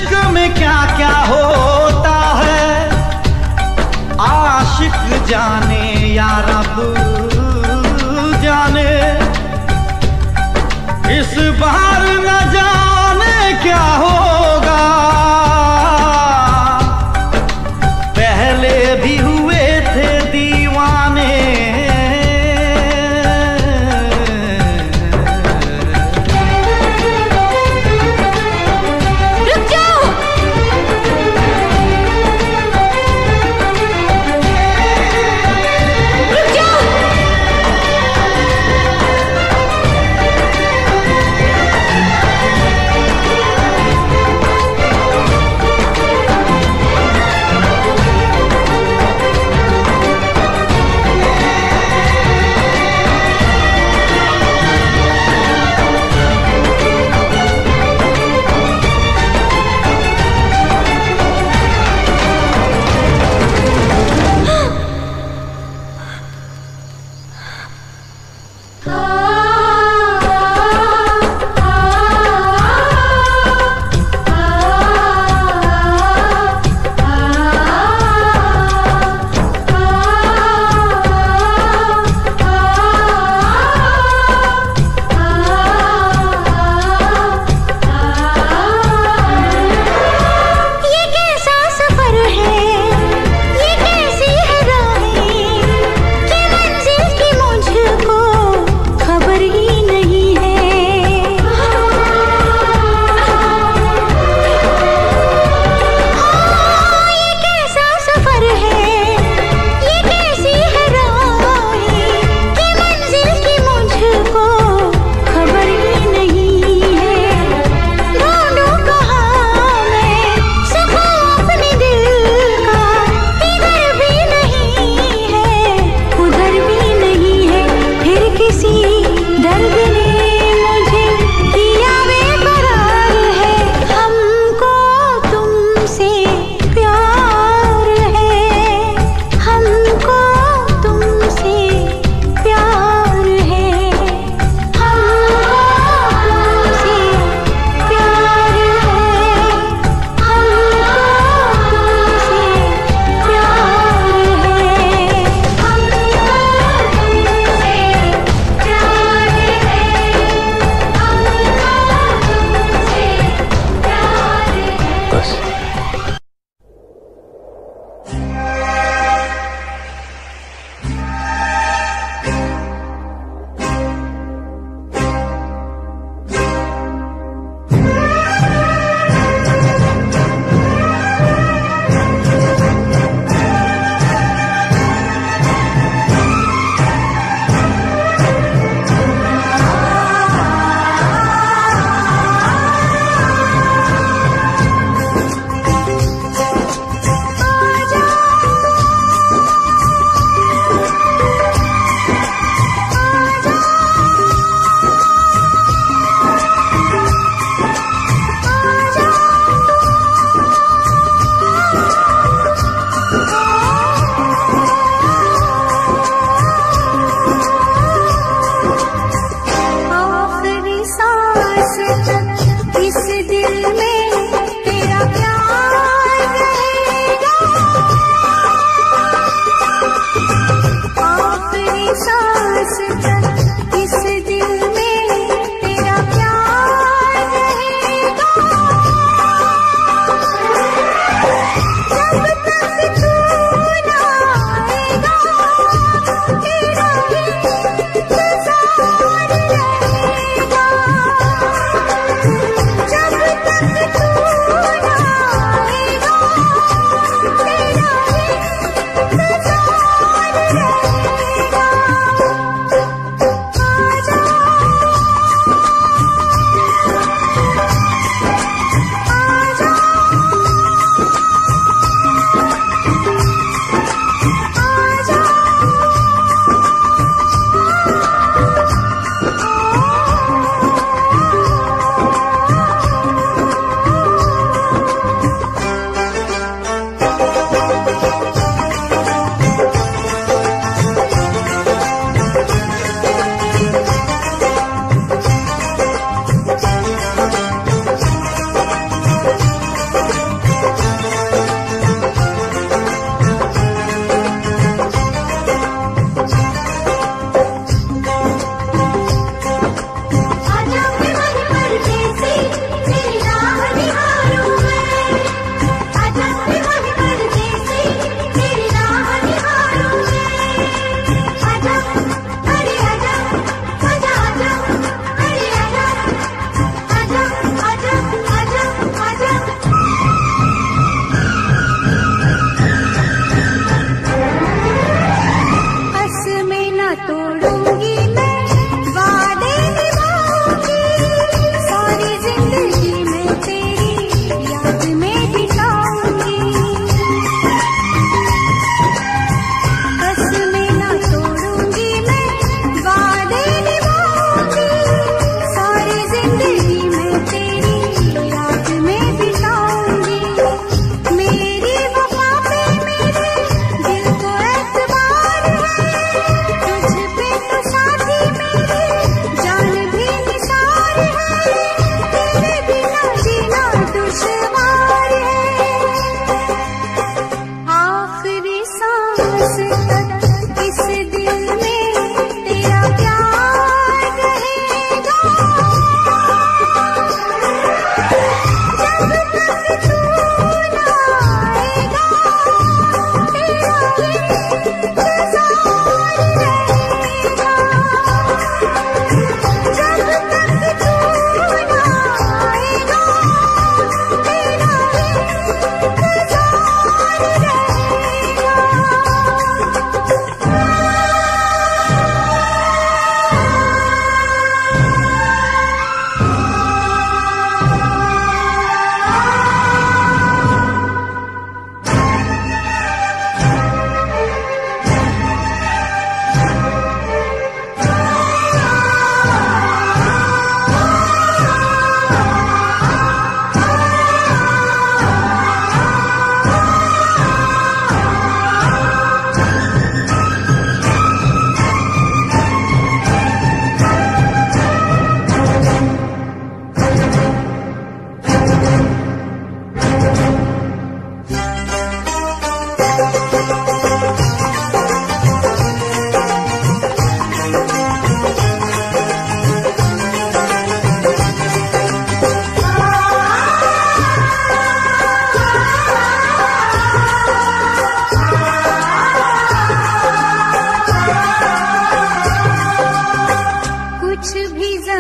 इश्क में क्या क्या होता है आशिक जाने या रब जाने। इस बार न जाने क्या होगा, पहले भी हुए थे दीवाने। रुक जाओ। रुक जाओ।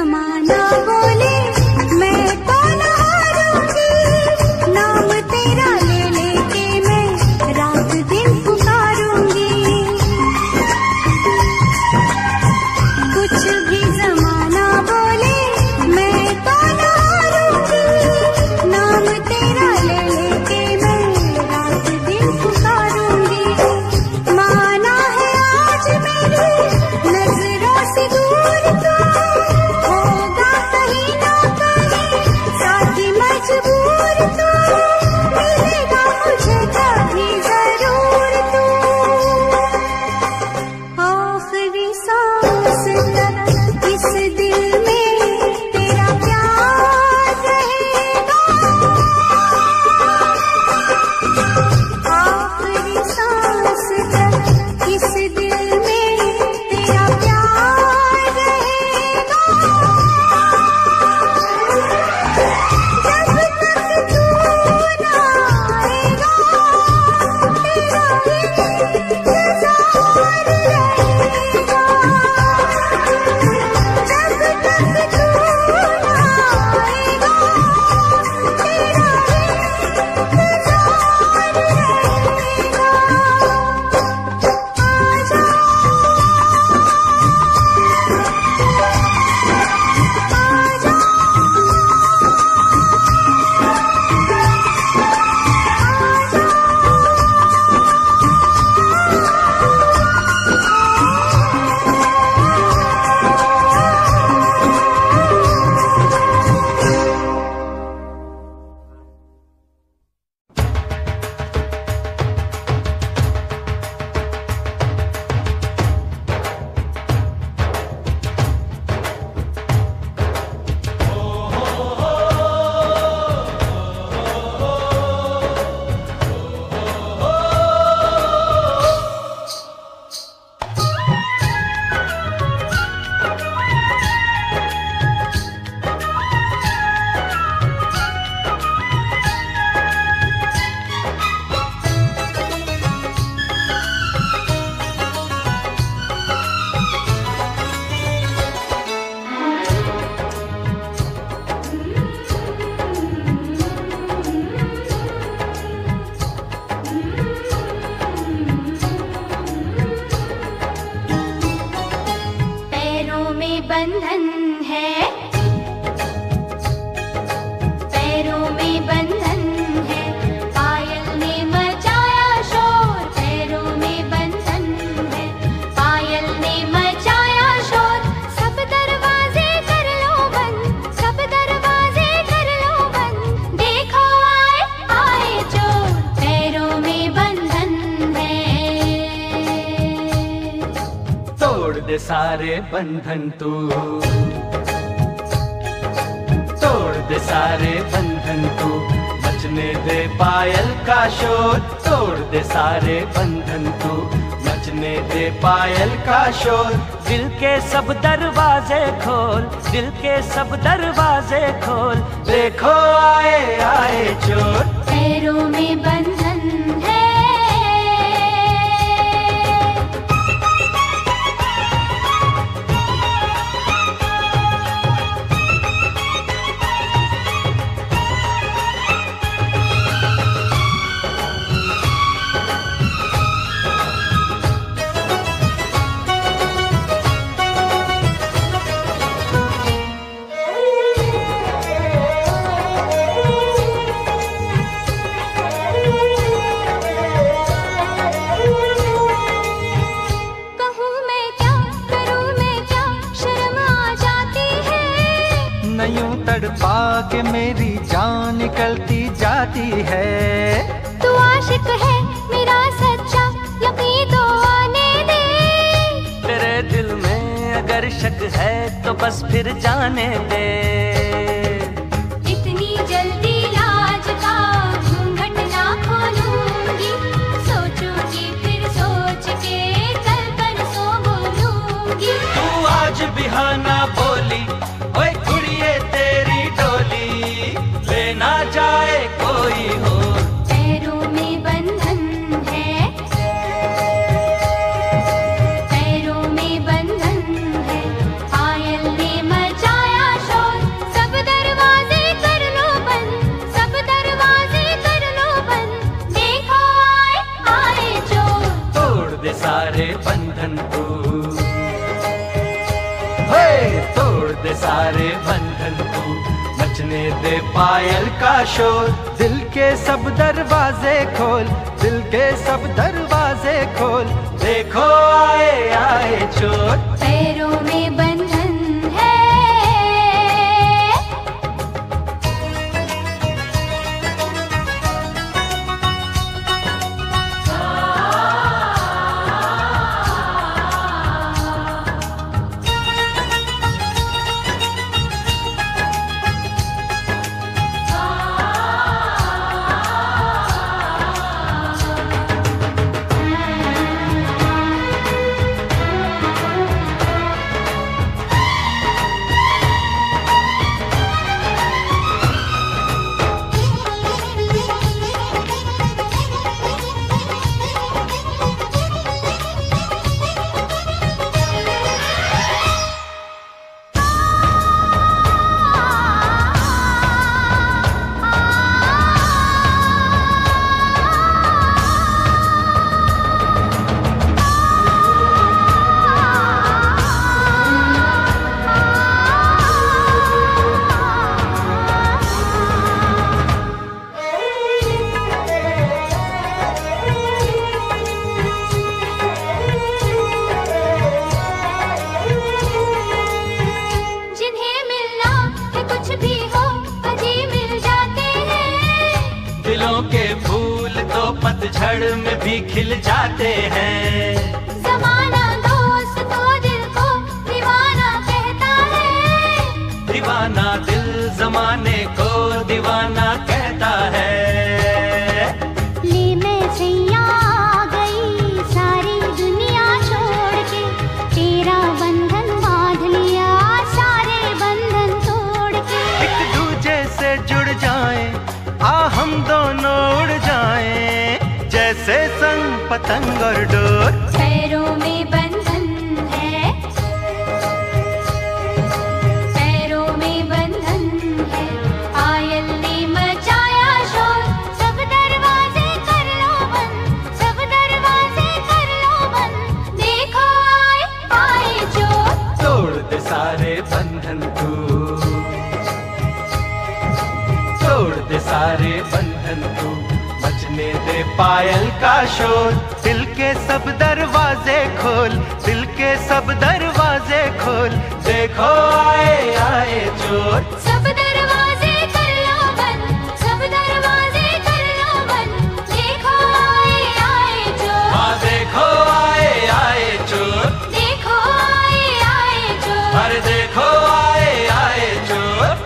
जमाना बोले मैं तो न हारूंगी, नाम तेरा ले लेके मैं रात दिन पुकारूंगी। कुछ भी जमाना बोले मैं तो न हारूंगी, नाम तेरा ले लेके मैं रात दिन पुकारूंगी। माना है आज मेरी नजरों से दूर तो होगा कहीं ना कहीं साथी मजबूर तो मिलेगा मुझे कभी जरूर तू। आखिरी सांस तक इस दिल में तेरा प्यार रहेगा, आखिरी सांस तक इस दिल में तेरा प्यार रहेगा। जब तक तू ना आएगा तेरा इंतजार रहेगा, जब तक तू ना आएगा तेरा इंतजार रहेगा। आजा पैरों में बंधन है, पैरों में बंधन है, पायल ने मचाया शोर। पैरों में बंधन है, पायल ने मचाया शोर। सब दरवाजे कर लो बंद, सब दरवाजे कर लो बंद, देखो आए आए चोर। पैरों में बंधन है। तोड़ दे सारे बंधन तू, तोड़ दे सारे बंधन तू, मचने दे पायल का शोर। तोड़ दे सारे बंधन तू, मचने दे पायल का शोर। दिल के सब दरवाजे खोल, दिल के सब दरवाजे खोल, देखो आए आए चोर। पैरों में बंधन है। कहूँ मैं क्या, करूँ मैं क्या, शर्म आ जाती है। न यूं तड़पा के मेरी जान निकलती जाती है। तू आशिक है मेरा सच्चा, यकीन तो आने दे। तेरे दिल में अगर शक है तो बस फिर जाने दे। इतनी जल्दी लाज का घूंघट ना खोलूंगी, सोचूंगी फिर सोच के कल परसों बोलूंगी। तू आज बिहाना बोली, ओए कुड़िए तेरी डोली, लेना जाए कोई हो। पैरों में बंधन है, पैरों में बंधन है, पायल ने मचाया सारे बंधन तू, मचने दे पायल का शोर। दिल के सब दरवाजे खोल, दिल के सब दरवाजे खोल, देखो आए आए चोर। पैरों में बंधन है, पतझड़ में भी खिल जाते हैं। ज़माना दोस्त तो दिल को दीवाना कहता है, दीवाना दिल ज़माने को दीवाना कहता है। ले मैं सैया आ गई सारी दुनिया छोड़ के, तेरा बंधन बांध लिया सारे बंधन तोड़ के। एक दूजे से जुड़ जाएं, आ हम दोनों उड़ जाएं, जैसे संग पतंग और डोर। पैरों में बंधन है, पैरों में बंधन है, पायल ने मचाया शोर। सब दरवाजे कर लो बंद, सब दरवाजे कर लो बंद, देखो आए आए चोर। तोड़ दे सारे बंधन तू, तोड़ दे सारे बंधन तू, मचने दे पायल का शोर। दिल के सब दरवाजे खोल, दिल के सब दरवाजे खोल, देखो आए आए चोर। सब दरवाजे कर लो बंद, सब दरवाजे कर लो बंद, देखो आए आए चोर। हाँ देखो आए आए चोर, देखो आए आए चोर, अरे देखो आए आए चोर।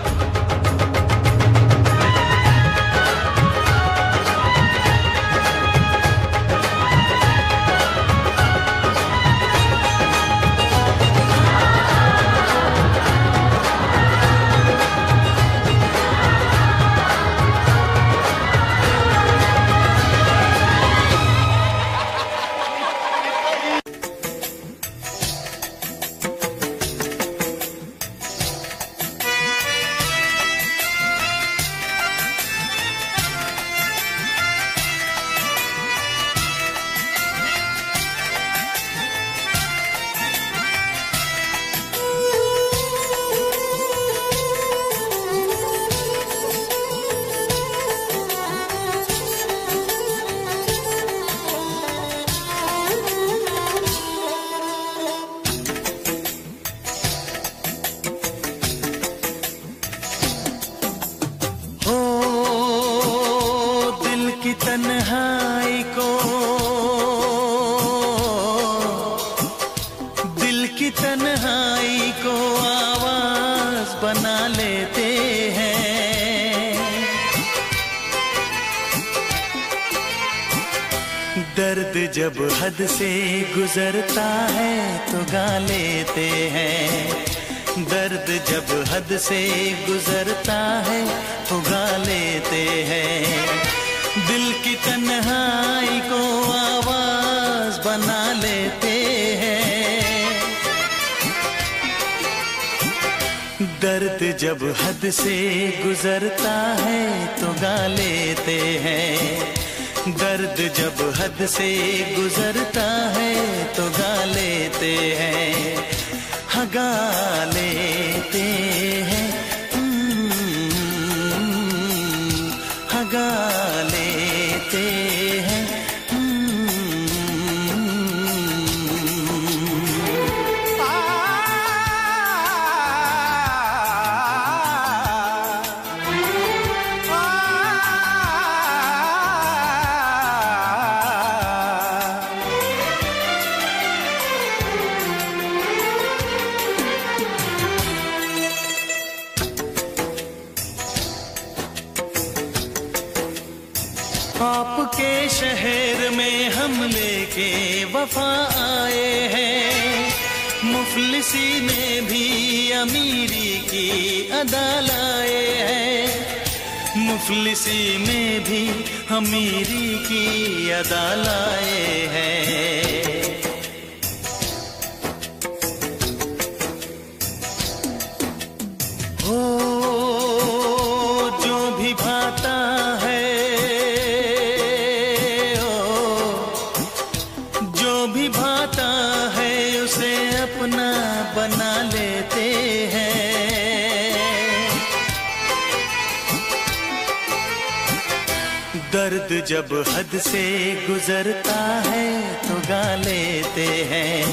तन्हाई को, दिल की तन्हाई को आवाज बना लेते हैं। दर्द जब हद से गुजरता है तो गा लेते हैं। दर्द जब हद से गुजरता है तो गा लेते हैं। दिल की तन्हाई को आवाज बना लेते हैं। दर्द जब हद से गुजरता है तो गा लेते हैं। दर्द जब हद से गुजरता है तो गा लेते हैं। हाँ गा लेते आपके शहर में हम लेके वफा आए हैं, मुफलिसी में भी अमीरी की अदा लाए हैं, मुफलिसी में भी अमीरी की अदा लाए हैं। हो जो भी भाता है, जो भी भाता है उसे अपना बना लेते हैं। दर्द जब हद से गुजरता है तो गा लेते हैं,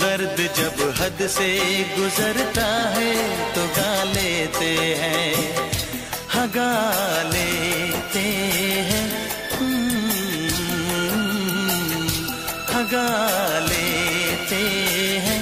दर्द जब हद से गुजरता है तो गा लेते हैं, हाँ गा लेते हैं, हाँ गा लेते हैं।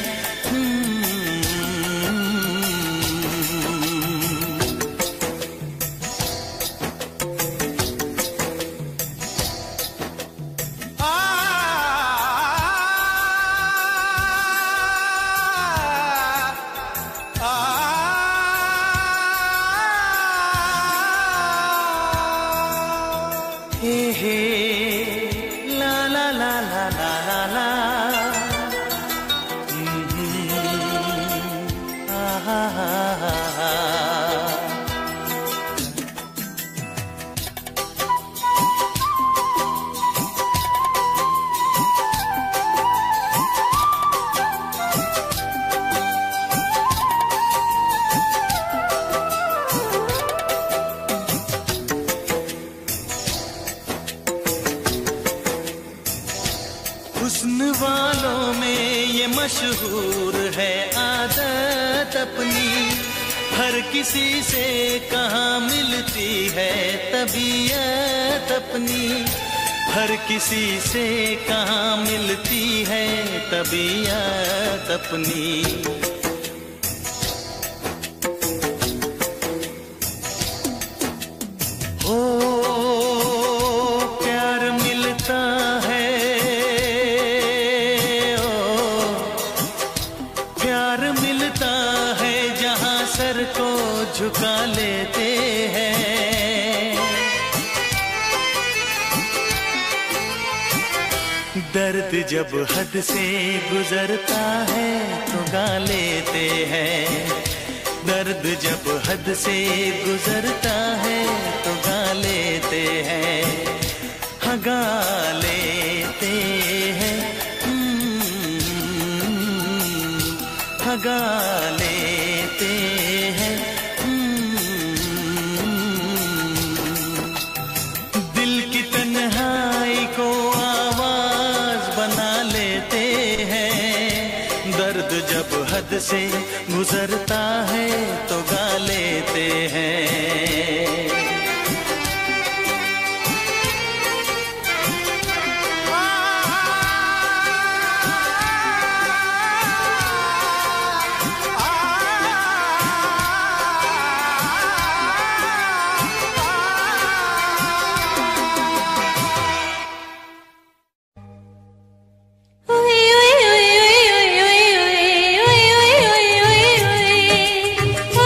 हुस्न वालों में ये मशहूर है आदत अपनी, हर किसी से कहाँ मिलती है तबीयत अपनी, हर किसी से कहाँ मिलती है तबीयत अपनी। झुका लेते हैं, दर्द जब हद से गुजरता है तो गा लेते हैं, दर्द जब हद से गुजरता है तो गा लेते हैं, हाँ गा लेते हैं, हाँ गा लेते हैं। जब हद से गुजरता है तो गा लेते हैं। ओ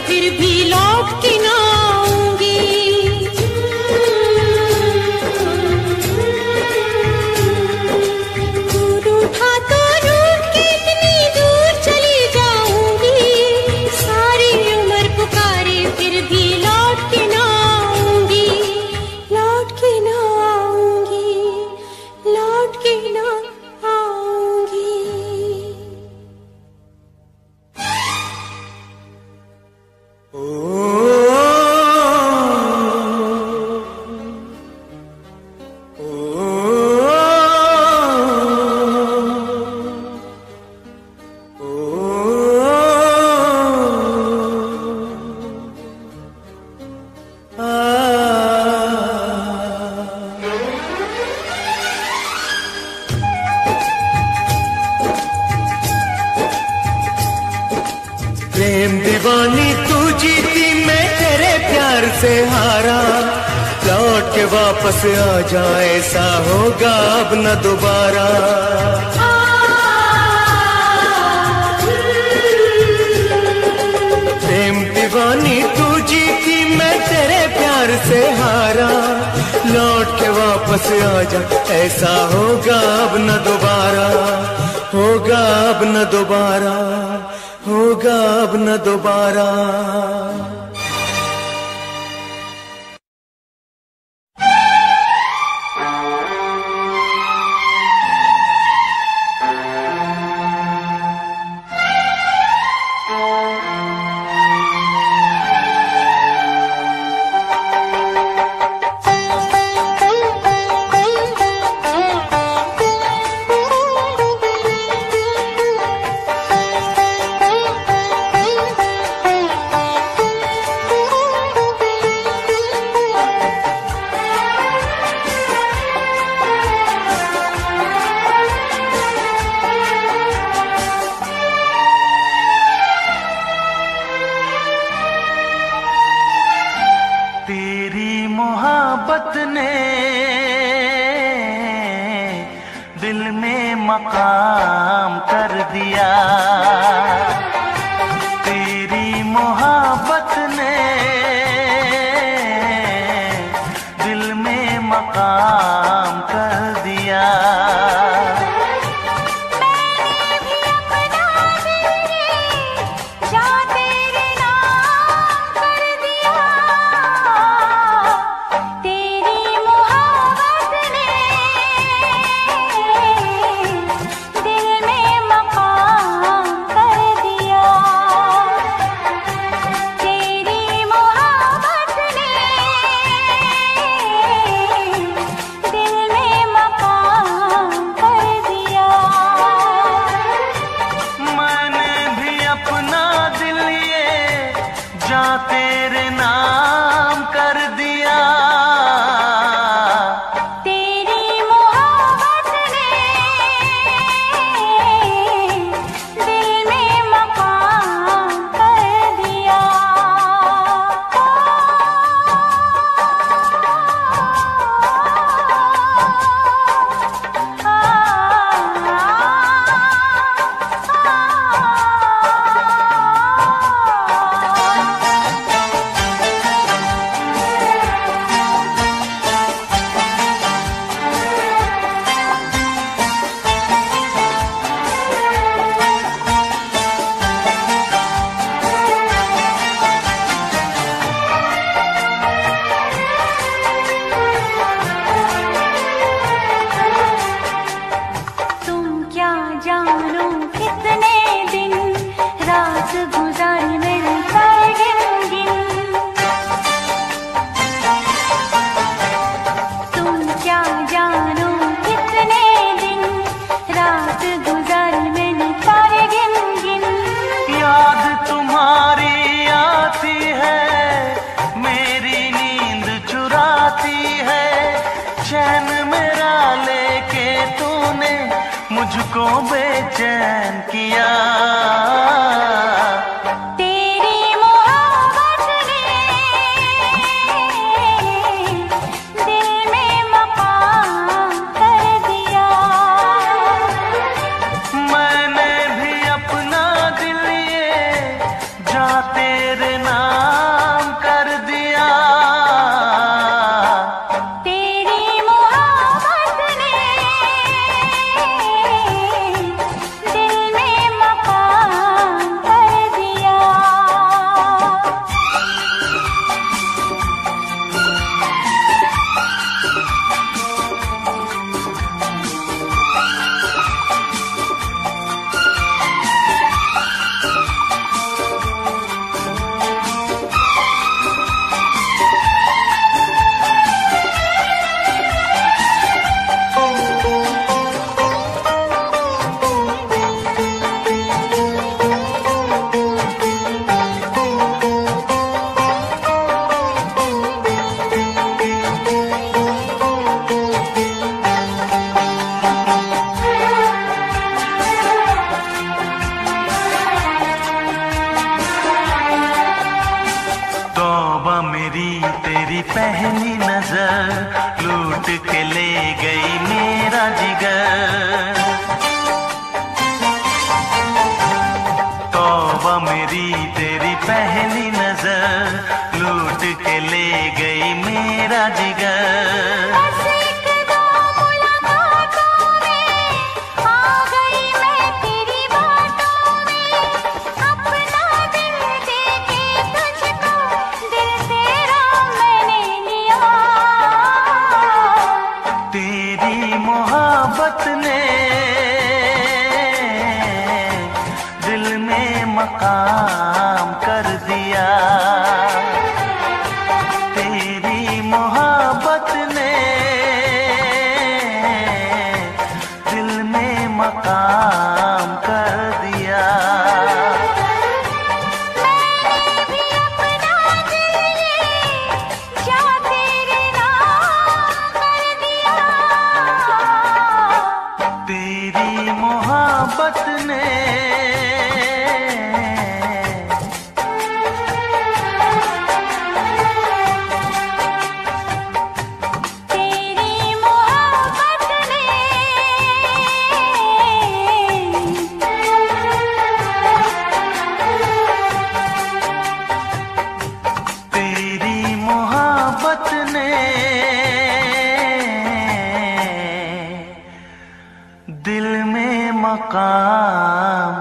फिर भी लौट के ना आऊंगी। दूर उठा तो रूठ के इतनी दूर चली जाऊंगी। सारी उम्र पुकारे फिर भी लौट के ना आऊंगी। लौट के ना आऊंगी, लौट के ना आऊंगी। प्रेम दीवानी तू जीती मैं तेरे प्यार से हारा। लौट के वापस आ जाए ऐसा होगा अब न दोबारा। प्रेम दीवानी तू जीती मैं तेरे प्यार से हारा। लौट के वापस आ जा ऐसा होगा अब न दोबारा। होगा अब न दोबारा, होगा अब न दोबारा। मोहब्बत ने दिल में मकाम कर दिया। तेरी मोहब्बत ने दिल में मकाम कर दिया। तेरे नाम कर दिया। तेरी मोहब्बत ने दिल में मकाम कर दिया। जानो कितने दिन रात गुजारी मेरी सारे गिन। तुम क्या जानो कितने दिन रात गुजारी मैंने सारे गिन। याद तुम्हारी आती है, मेरी नींद चुराती है। चैन मेरा लेके तूने मुझको बेचैन किया। तेरी मोहब्बत ने दिल में मकाम कर दिया। मैंने भी अपना दिल ये जा तेरे नाम पहली नजर लूट के ले गई मेरा जिगर। तौबा मेरी तेरी पहली नजर लूट के ले गई मेरा जिगर। मोहब्बत ने दिल में मकाम कर दिया। तेरी मोहब्बत ने दिल में मकाम कर दिया। मोहब्बत ने तेरी मोहब्बत ने तेरी मोहब्बत ने दिल में मकाम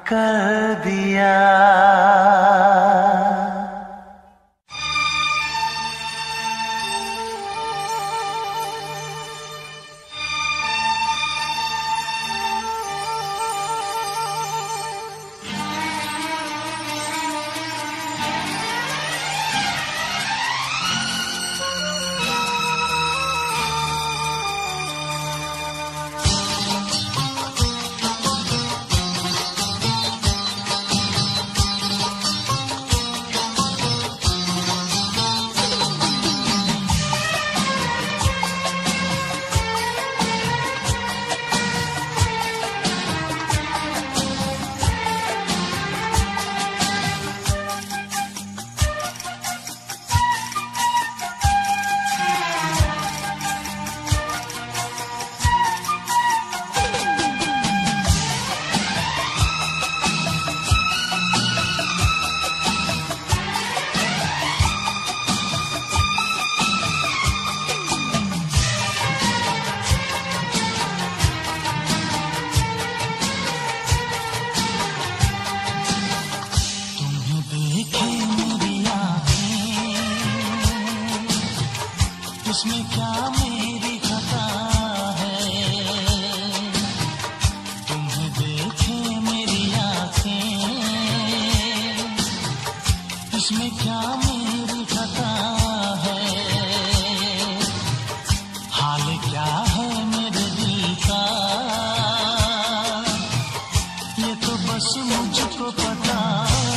कर दिया। उसमें क्या मेरी खता है, तुम्हें देखे मेरी आँखें, इसमें क्या मेरी खता है, हाल क्या है मेरे दिल का, ये तो बस मुझको पता है।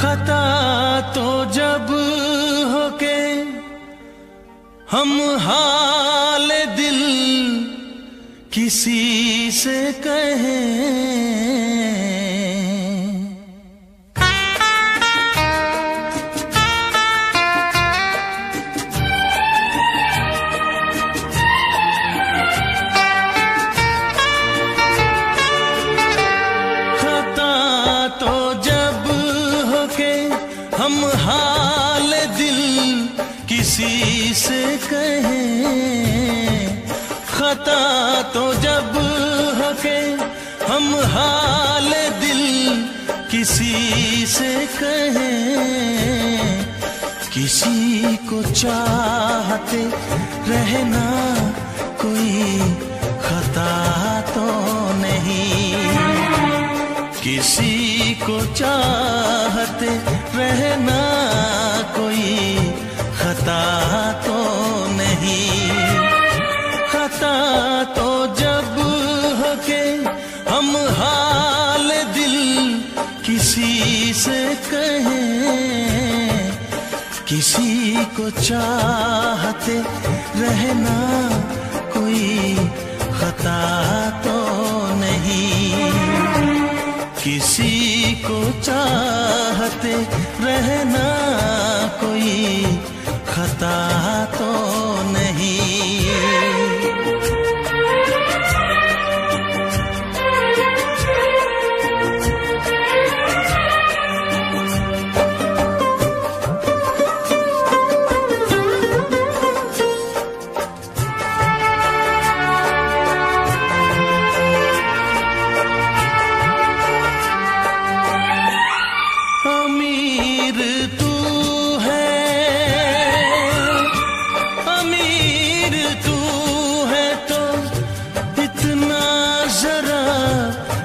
खता तो जब हो के हम हाल दिल किसी से कहें, हम हाल दिल किसी से कहें, खता तो जब हो के हम हाल दिल किसी से कहें, किसी को चाहते रहना कोई खता तो नहीं, किसी को चाहते रहना कोई खता तो नहीं, खता तो जब हो के हम हाल दिल किसी से कहें, किसी को चाहते रहना कोई खता तो नहीं, किसी को चाहते रहना कोई खता तो नहीं।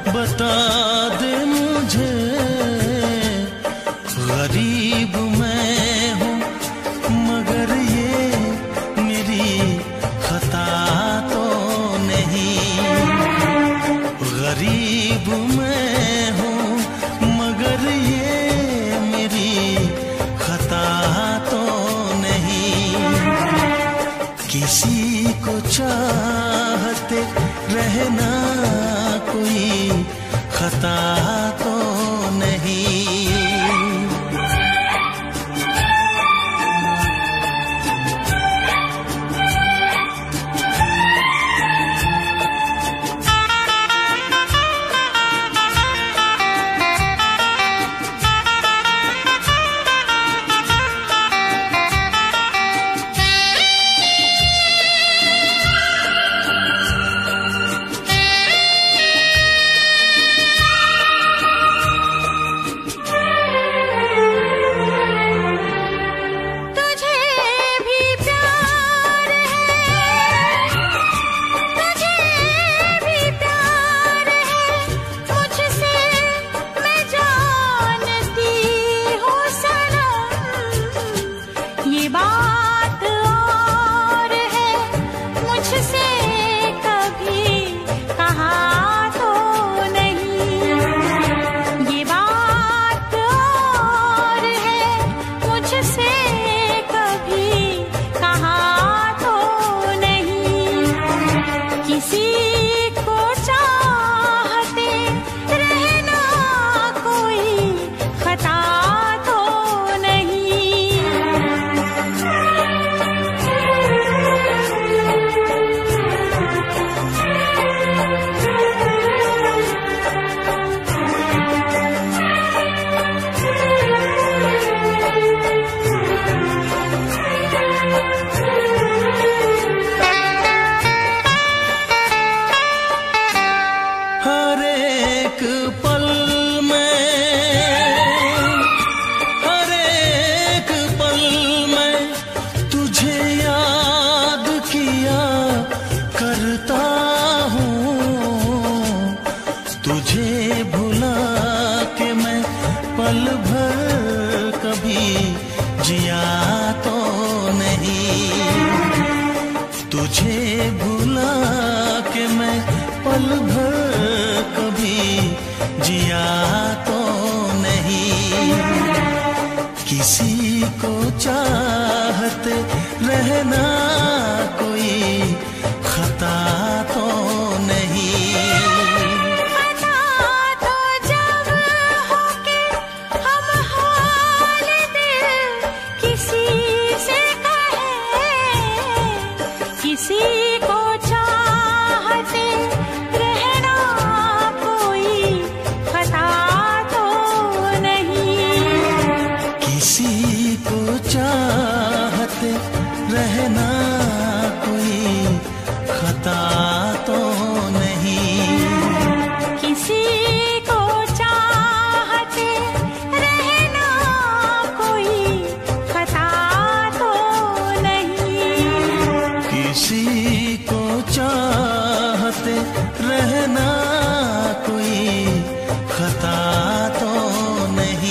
बता दे मुझे, गरीब मैं हूँ मगर ये मेरी खता तो नहीं, गरीब मैं हूँ मगर ये मेरी खता तो नहीं, किसी को चाहते रहना कोई खता तो नहीं। पल भर कभी जिया तो नहीं, तुझे भुला के मैं पल भर कभी जिया तो नहीं। किसी को चाहते रहना कोई खता तो नहीं। खता तो जब हो के हम हाल दिल किसी से कहे, किसी को चाहते रहना कोई खता तो नहीं। किसी को चाहते रहना कोई खता तो नहीं। किसी को चाहते रहना कोई खता तो नहीं। किसी को चाहते रहना कोई खता तो नहीं।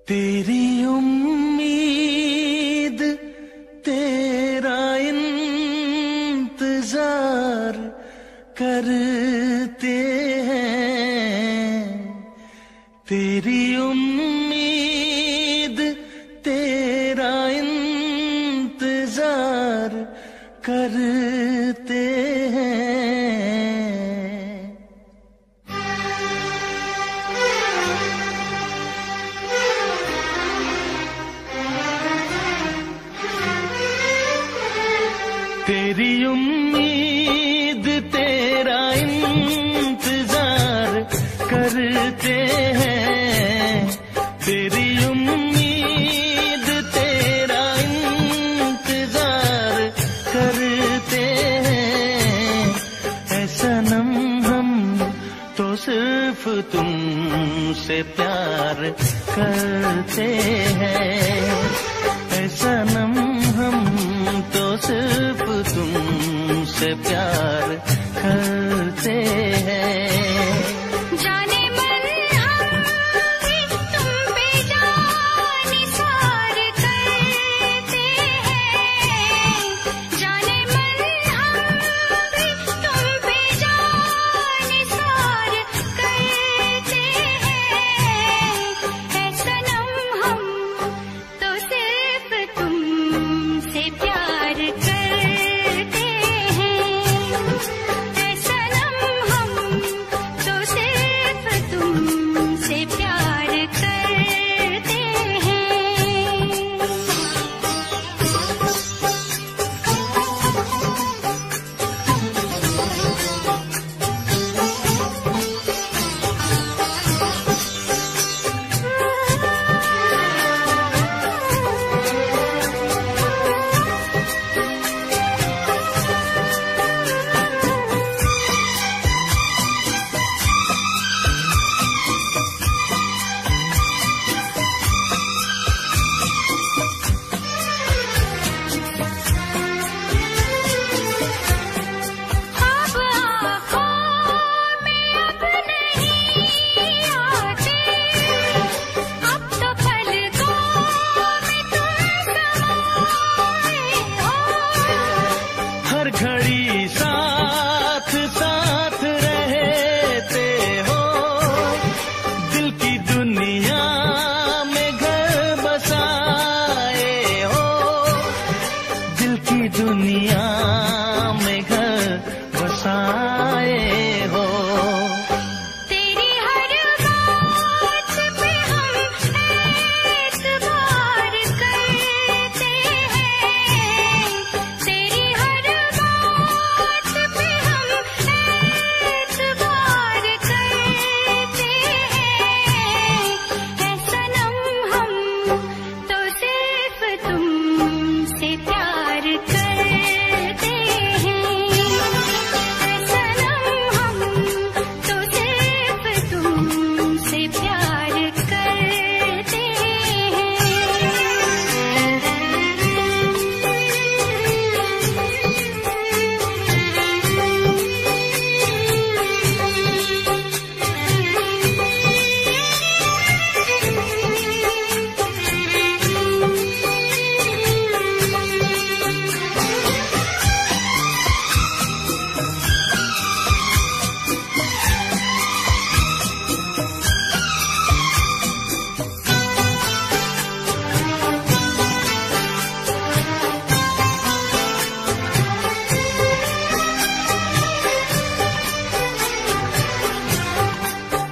तेरी उम्मीद तेरा इंतजार करते हैं, तेरी उम्मीद तेरा इंतजार करते हैं। तेरी उम्मीद तेरा इंतजार करते हैं, तेरी उम्मीद तेरा इंतजार करते हैं। ऐ सनम हम तो सिर्फ तुमसे प्यार करते हैं, ऐ सनम हम तो सिर्फ तुमसे प्यार करते हैं। जाने मन हम भी तुम पे जान निसार करते हैं, जाने मन हम भी तुम पे जान निसार करते हैं। ऐ सनम हम तो सिर्फ तुमसे प्यार करते हैं, ऐ सनम हम घड़ी साथ साथ रहते हो, दिल की दुनिया में घर बसाए हो, दिल की दुनिया में घर बसाए हो। तेरी हर बात पे हम एतबार करते हैं, तेरी हर बात पे हम एतबार करते हैं। है सनम हम तो सिर्फ तुमसे प्यार करते हैं, है सनम हम तो सिर्फ तुमसे प्यार करते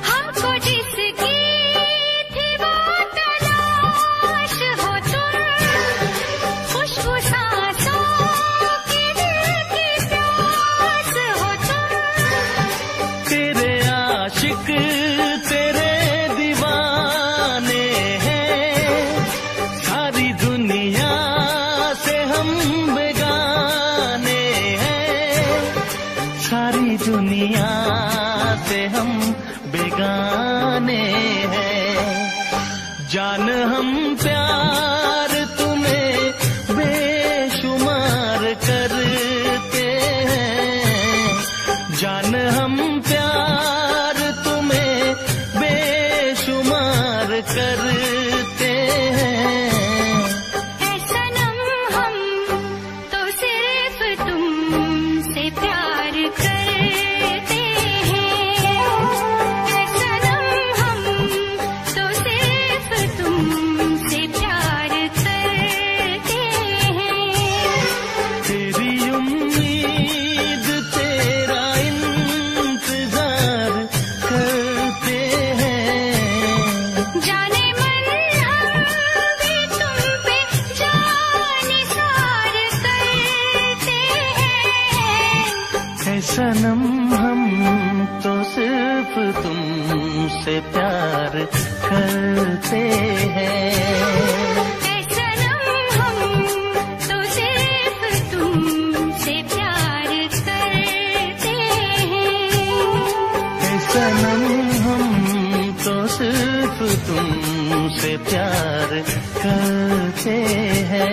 हमको जिसकी थी वो तलाश हो तुम, खुशबू सांसों की दिल की प्यास हो तुम। तेरे आशिक तेरे दीवाने हैं, सारी दुनिया से हम बेगाने हैं, सारी दुनिया से हम बेगाने हैं। जान हम प्यार तुम्हें बेशुमार करते हैं, जान हम प्यार तुम्हें बेशुमार करते हैं। है सनम हम तो सिर्फ तुमसे प्यार करते हैं, है सनम हम तो सिर्फ तुमसे प्यार करते हैं। तेरी उम्मीद तेरा इंतजार करते हैं, जाने मन हम भी तुम पे जानिसार करते हैं। है सनम हम तो सिर्फ तुमसे प्यार करते हैं, है सनम हम तो सिर्फ तुमसे प्यार करते हैं। है सनम हम तो सिर्फ तुमसे प्यार करते हैं।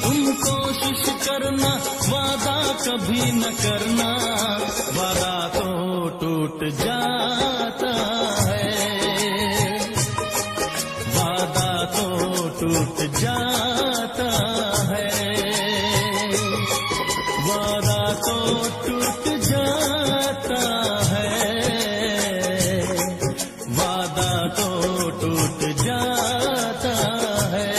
तुम कोशिश करना, वादा कभी न करना, वादा तो टूट जाता है, वादा तो टूट जाता है, वादा तो टूट जाता है, वादा तो टूट जाता है।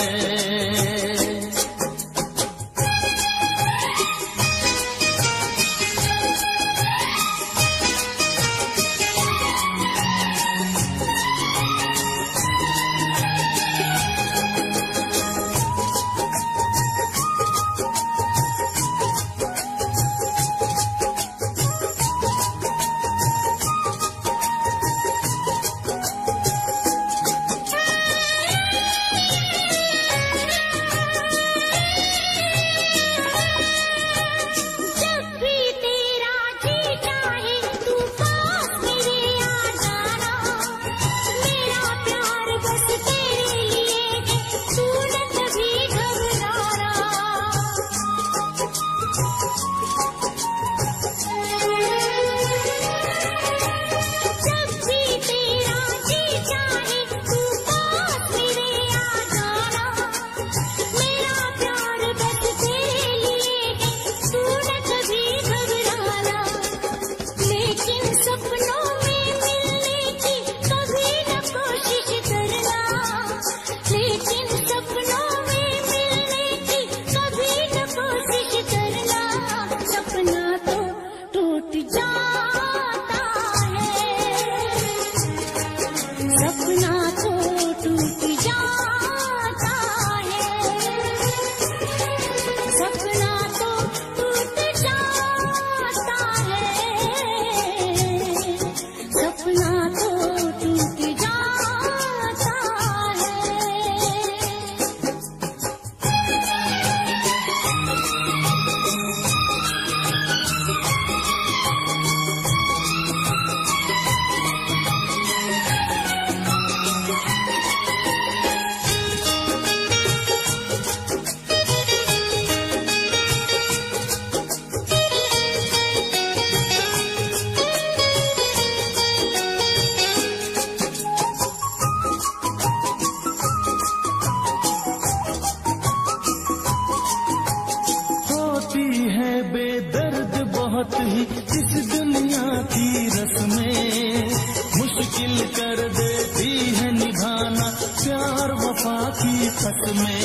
बहुत ही इस दुनिया की रस्में, मुश्किल कर देती है निभाना प्यार वफा की कसमें।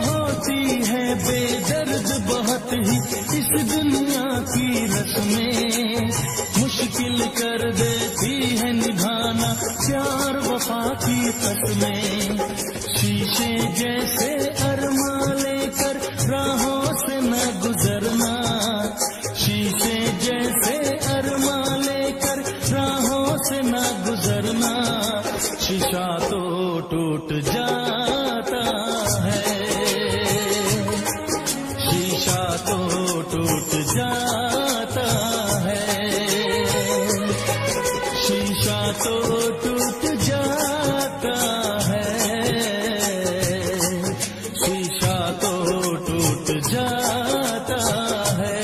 होती है बेदर्द बहुत ही इस दुनिया की रस्में, मुश्किल कर देती है निभाना प्यार वफा की कसमें। शीशे जैसे अरमा लेकर राहों से न गुजरना, शीशे जैसे अरमा लेकर राहों से न गुजरना, शीशा तो टूट जाता है, शीशा तो टूट जाता है, शीशा तो टूट जाता है, शीशा तो टूट जाता है।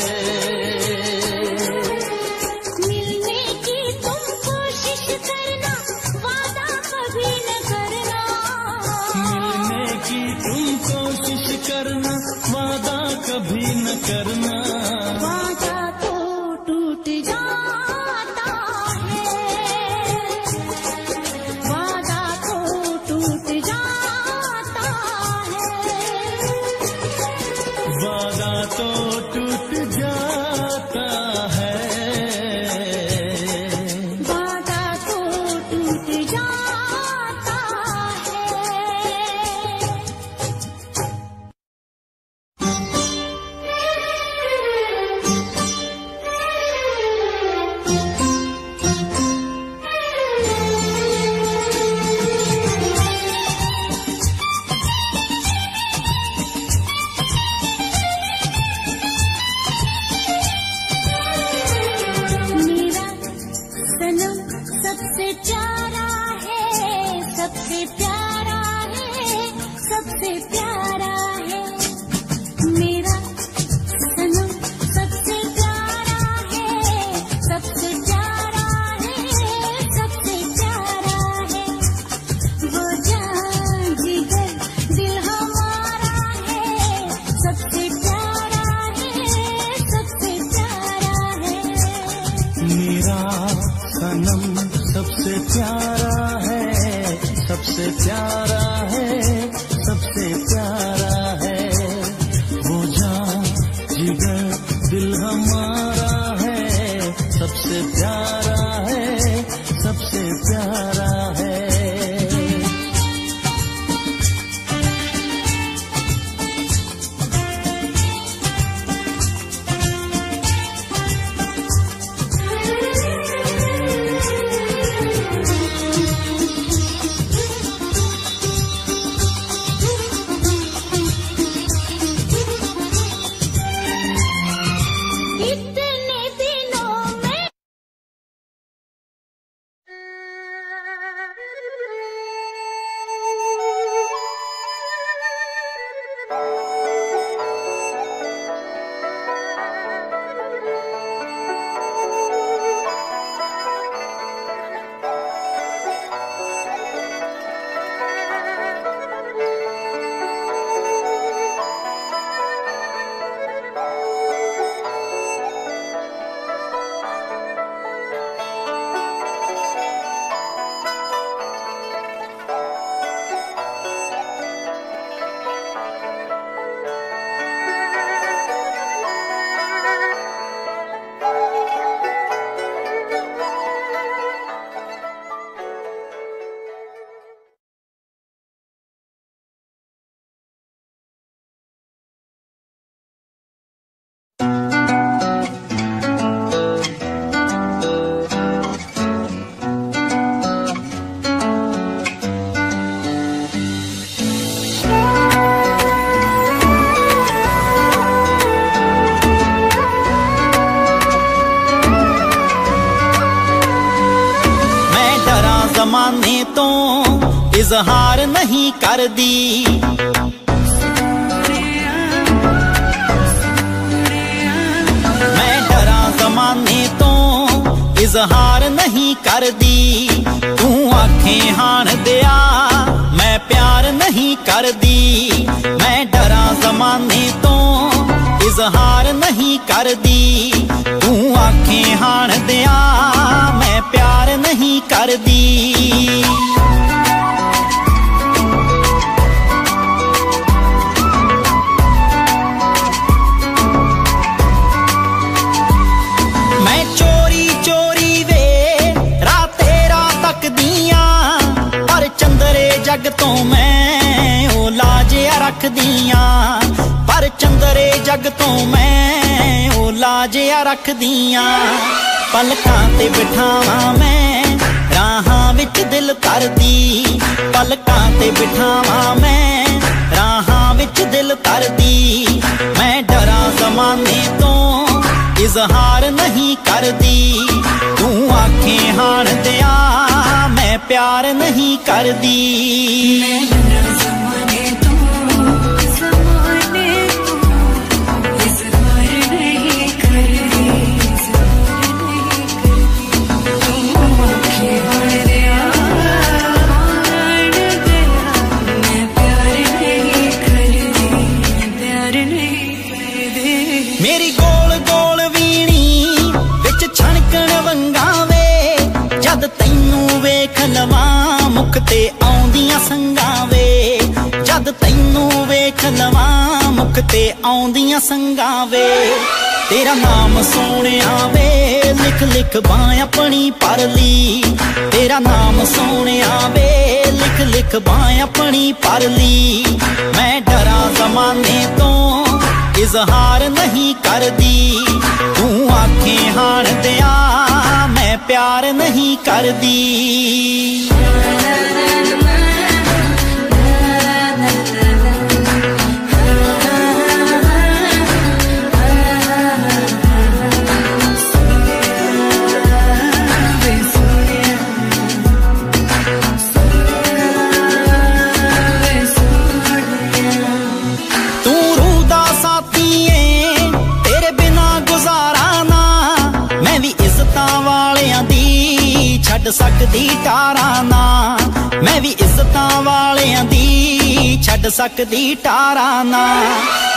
मिलने की तुम कोशिश करना, वादा कभी न करना, सबसे प्यारा है, सबसे प्यारा है। वो जान जिगर दिल हमारा है, सबसे प्यारा है, सबसे प्यारा है। जमाने तो इजहार नहीं कर दी, मैं डरा जमाने तो इजहार नहीं कर दी। तू आंखें हाण दिया मैं प्यार नहीं कर दी, मैं डरा जमाने तो इजहार नहीं कर दी। तू आंखें हाण दिया मैं प्यार नहीं कर दी। मैं चोरी चोरी वे राते रात तक दियां, पर चंदरे जग तो मैं ओ लाजिया रख दियां, पर चंदरे जग तो मैं ओ लाजिया रख दियां। पलकां ते बिठावां मैं राहां विच दिल तरदी, पलकां ते बिठावां मैं राहां विच दिल तरदी। मैं डरा जमाने तो इजहार नहीं कर दी, तू आंखें हाण दिया मैं प्यार नहीं कर दी। मेरी गोल गोल वीणी विच छणकण वंगावे, जद तैनू वेख लवां मुख ते आउंदियां संगावे, जद तैनू वेख लवां मुख ते आउंदियां संगावे। तेरा नाम सोहणिया वे लिख लिख बां अपनी परली, तेरा नाम सोहणिया वे लिख लिख बां अपनी परली। मैं डरा जमाने तो इजहार नहीं कर दी, तू आंखें हाण दिया मैं प्यार नहीं कर दी। छड़ सकदी टारां ना मैं भी इज्जतां वालियां दी, छड़ सकदी टारां ना।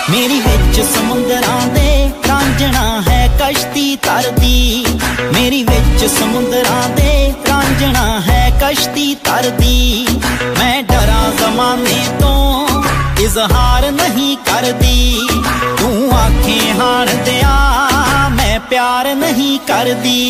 मेरी विच समुंदरां दे रांझणा है कश्ती तरदी, मेरी विच समुंदरां दे रांझणा है कश्ती तरदी। मैं डरा ज़माने तो इजहार नहीं करदी, तू आखें हाण दिया मैं प्यार नहीं करदी।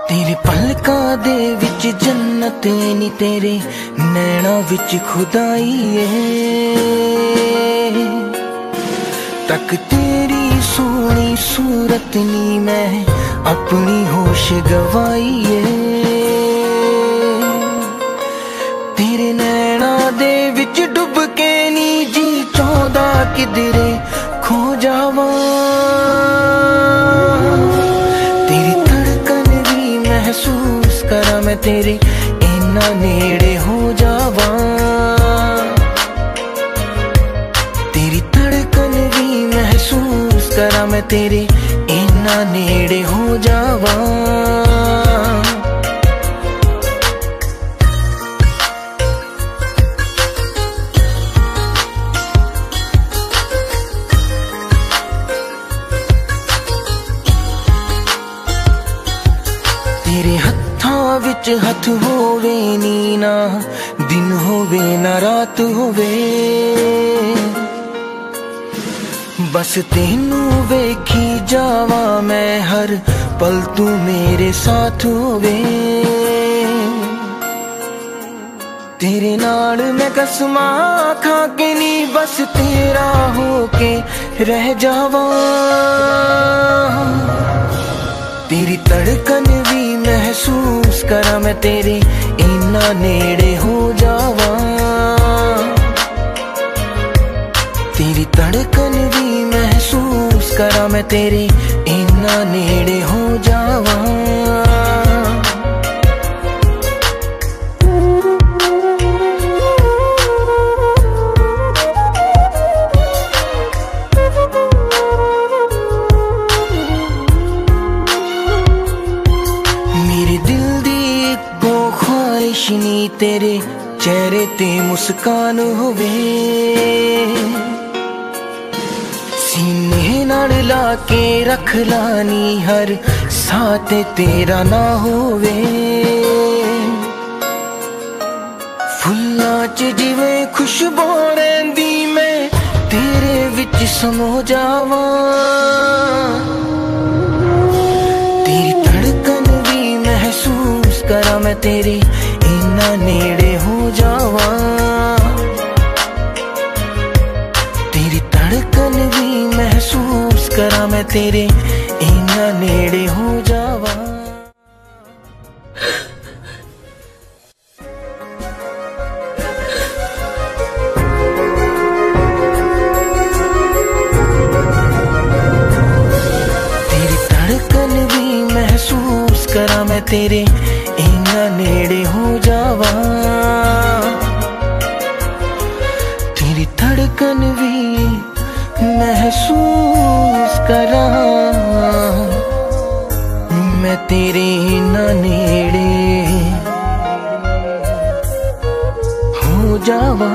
तेरे पलकां दे विच जन्नत नी तेरे नैना विच खुदाई है। तक तेरी सोनी सूरत नी मैं अपनी होश गवाई है। तेरे नैना दे विच डुब के नी जी चौंदा किधरे खो जावा। महसूस करा मैं तेरे इन्ना नेड़े हो जावा। तेरी धड़कन तेरे इन्ना नेड़े हो जावा। तेरे हत्थां विच हथ होवे नी ना दिन होवे ना रात होवे, बस तेनू वेखी जावा मैं हर पल तू मेरे साथ होवे। तेरे नाल मैं कसमां खा के नी बस तेरा होके रह जावा। तेरी धड़कन भी महसूस करा मैं तेरे इन्ना नेड़े हो जावा। तेरी धड़कन भी महसूस करा मैं तेरे इन्ना नेड़े हो जावा। नी तेरे चेहरे ते मुस्कान होवे, सीने नाल ला के रख लानी हर साथ तेरा ना होवे। फुल्लां च जिवें खुशबू रहिंदी मैं तेरे विच समो जावा। तेरी धड़कन भी महसूस करा मैं तेरे इन्ना नेड़े हो जावा। तेरी धड़कन भी महसूस करा मैं तेरे इन्ना नेड़े हो जावा। तेरी धड़कन भी महसूस करा मैं तेरे इन्ना नेड़े हो जावा। तेरी धड़कन भी महसूस करा मैं तेरे इन्ना नेड़े हो जावा।